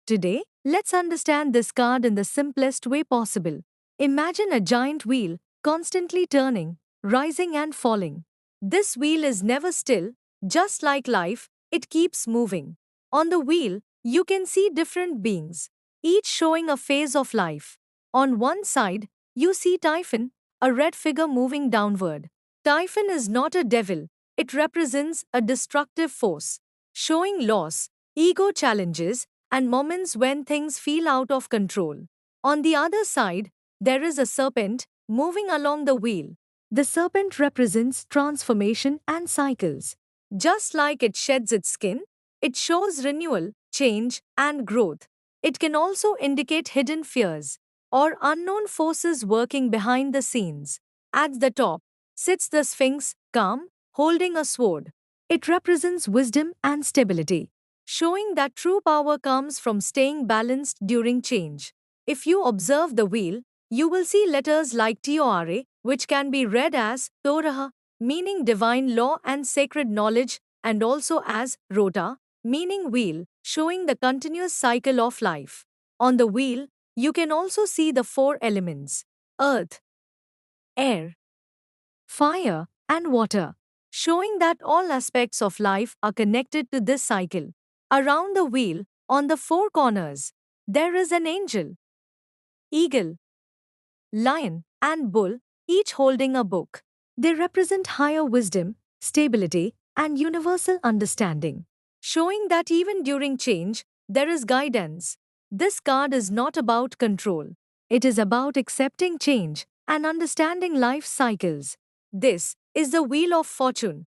Today, let's understand this card in the simplest way possible. Imagine a giant wheel, constantly turning, rising and falling. This wheel is never still, just like life, it keeps moving. On the wheel, you can see different beings, each showing a phase of life. On one side, you see Typhon, a red figure moving downward. Typhon is not a devil, it represents a destructive force, showing loss, ego challenges, and moments when things feel out of control. On the other side, there is a serpent moving along the wheel. The serpent represents transformation and cycles. Just like it sheds its skin, it shows renewal, change, and growth. It can also indicate hidden fears or unknown forces working behind the scenes. At the top sits the Sphinx, calm, holding a sword. It represents wisdom and stability, showing that true power comes from staying balanced during change. If you observe the wheel, you will see letters like Tora, which can be read as Torah, meaning divine law and sacred knowledge, and also as Rota, meaning wheel, showing the continuous cycle of life. On the wheel, you can also see the four elements: earth, air, fire, and water, showing that all aspects of life are connected to this cycle. Around the wheel, on the four corners, there is an angel, eagle, lion, and bull, each holding a book. They represent higher wisdom, stability, and universal understanding, showing that even during change, there is guidance. This card is not about control, it is about accepting change and understanding life cycles. This is the Wheel of Fortune.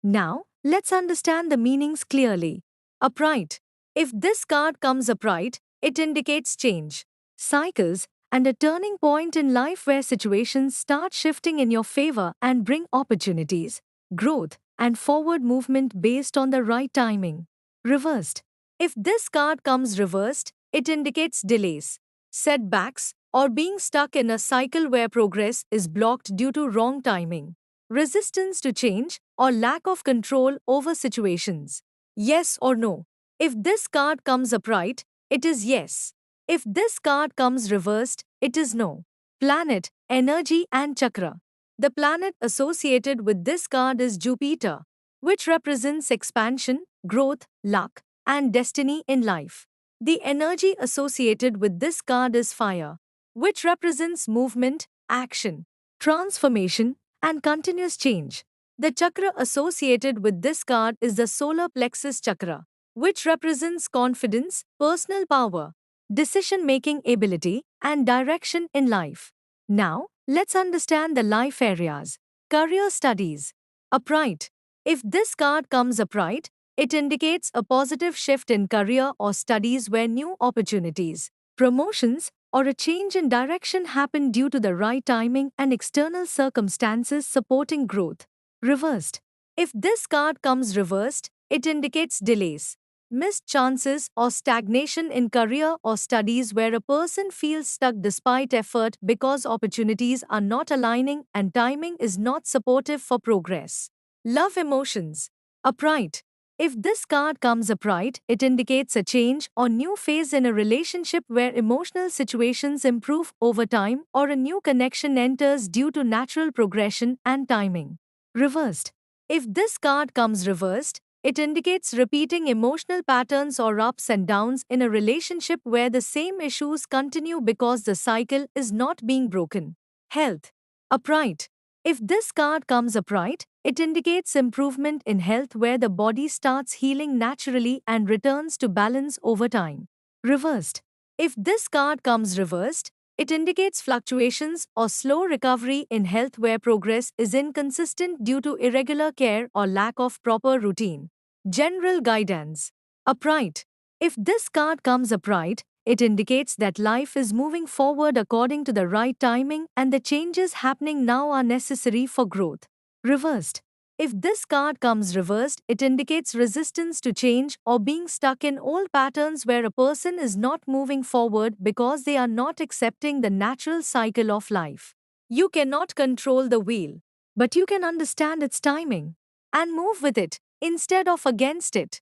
Now, let's understand the meanings clearly. Upright. If this card comes upright, it indicates change, cycles, and a turning point in life where situations start shifting in your favor and bring opportunities, growth, and forward movement based on the right timing. Reversed. If this card comes reversed, it indicates delays, setbacks, or being stuck in a cycle where progress is blocked due to wrong timing, resistance to change, or lack of control over situations. Yes or no? If this card comes upright, it is yes. If this card comes reversed, it is no. Planet, energy, and chakra. The planet associated with this card is Jupiter, which represents expansion, growth, luck, and destiny in life. The energy associated with this card is fire, which represents movement, action, transformation, and continuous change. The chakra associated with this card is the solar plexus chakra, which represents confidence, personal power, decision making ability, and direction in life. Now, let's understand the life areas. Career studies. Upright. If this card comes upright, it indicates a positive shift in career or studies where new opportunities, promotions, or a change in direction happen due to the right timing and external circumstances supporting growth. Reversed. If this card comes reversed, it indicates delays, missed chances, or stagnation in career or studies where a person feels stuck despite effort because opportunities are not aligning and timing is not supportive for progress. Love emotions. Upright. If this card comes upright, it indicates a change or new phase in a relationship where emotional situations improve over time or a new connection enters due to natural progression and timing. Reversed. If this card comes reversed, it indicates repeating emotional patterns or ups and downs in a relationship where the same issues continue because the cycle is not being broken. Health. Upright. If this card comes upright, it indicates improvement in health where the body starts healing naturally and returns to balance over time. Reversed. If this card comes reversed, it indicates fluctuations or slow recovery in health where progress is inconsistent due to irregular care or lack of proper routine. General guidance. Upright. If this card comes upright, it indicates that life is moving forward according to the right timing and the changes happening now are necessary for growth. Reversed. If this card comes reversed, it indicates resistance to change or being stuck in old patterns where a person is not moving forward because they are not accepting the natural cycle of life. You cannot control the wheel, but you can understand its timing and move with it instead of against it.